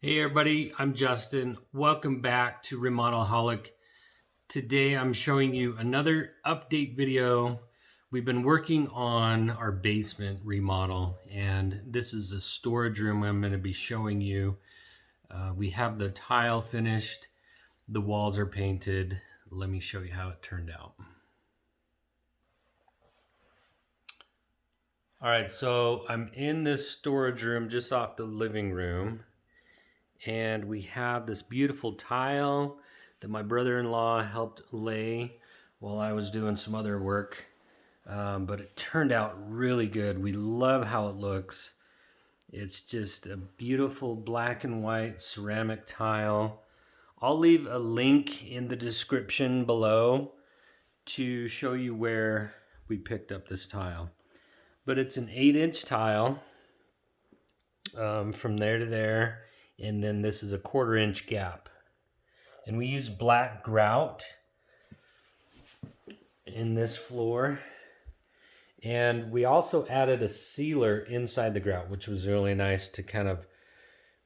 Hey everybody, I'm Justin. Welcome back to Remodelaholic. Today I'm showing you another update video. We've been working on our basement remodel, and this is a storage room I'm going to be showing you. We have the tile finished, the walls are painted. Let me show you how it turned out. All right, so I'm in this storage room just off the living room. And we have this beautiful tile that my brother-in-law helped lay while I was doing some other work. But it turned out really good. We love how it looks. It's just a beautiful black and white ceramic tile. I'll leave a link in the description below to show you where we picked up this tile. But it's an 8-inch tile from there to there. And then this is a 1/4-inch gap. And we use black grout in this floor. And we also added a sealer inside the grout, which was really nice to kind of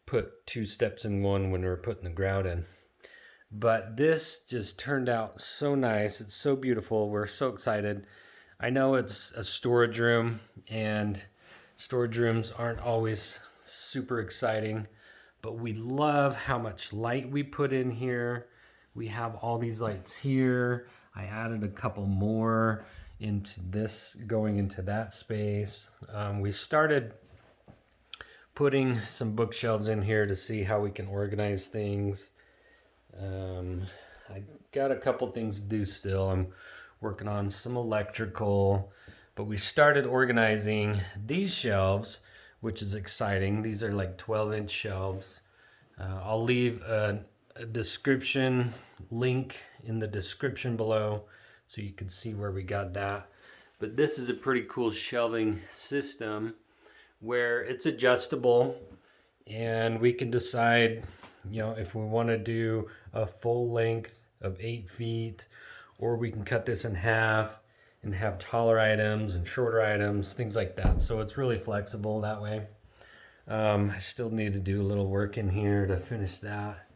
put 2 steps in one when we were putting the grout in. But this just turned out so nice. It's so beautiful. We're so excited. I know it's a storage room, and storage rooms aren't always super exciting. But we love how much light we put in here. We have all these lights here. I added a couple more into this, going into that space. We started putting some bookshelves in here to see how we can organize things. I got a couple things to do still. I'm working on some electrical, but we started organizing these shelves, which is exciting. These are like 12-inch shelves. I'll leave a description link in the description below so you can see where we got that. But this is a pretty cool shelving system where it's adjustable, and we can decide, if we want to do a full length of 8 feet, or we can cut this in half and have taller items and shorter items, things like that. So it's really flexible that way. I still need to do a little work in here to finish that.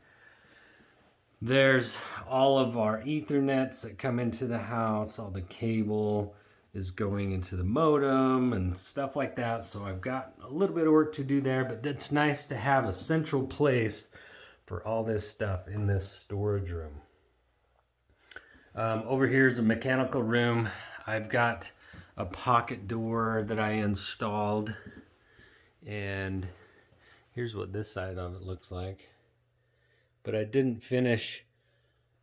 There's all of our Ethernets that come into the house. All the cable is going into the modem and stuff like that. So I've got a little bit of work to do there, but it's nice to have a central place for all this stuff in this storage room. Over here is a mechanical room. I've got a pocket door that I installed, and here's what this side of it looks like. But I didn't finish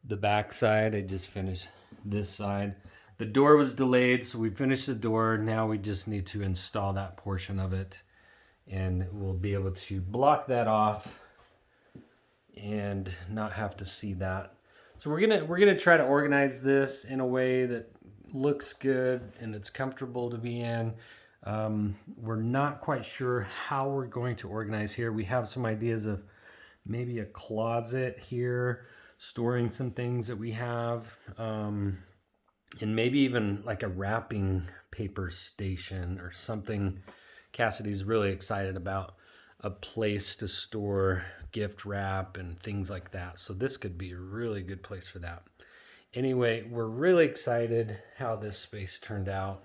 the back side, I just finished this side. The door was delayed, so we finished the door. Now we just need to install that portion of it, and we'll be able to block that off and not have to see that. So we're gonna try to organize this in a way that looks good and it's comfortable to be in. We're not quite sure how we're going to organize here. We have some ideas of maybe a closet here, storing some things that we have, and maybe even like a wrapping paper station or something. Cassidy's really excited about a place to store gift wrap and things like that. So this could be a really good place for that. Anyway, we're really excited how this space turned out.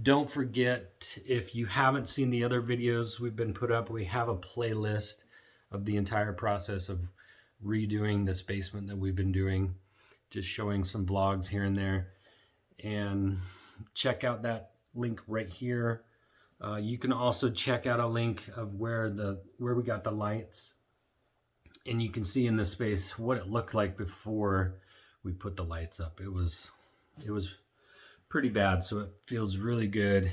Don't forget, if you haven't seen the other videos we've been put up, we have a playlist of the entire process of redoing this basement that we've been doing, just showing some vlogs here and there. And check out that link right here. You can also check out a link of where we got the lights, and you can see in this space what it looked like before we put the lights up. It was pretty bad, so it feels really good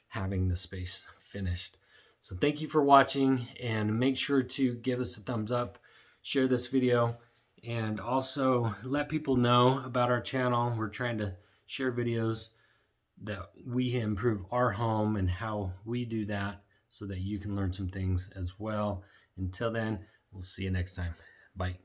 having the space finished. So thank you for watching, and make sure to give us a thumbs up, share this video, and also let people know about our channel. We're trying to share videos that we improve our home and how we do that, so that you can learn some things as well. Until then, we'll see you next time. Bye.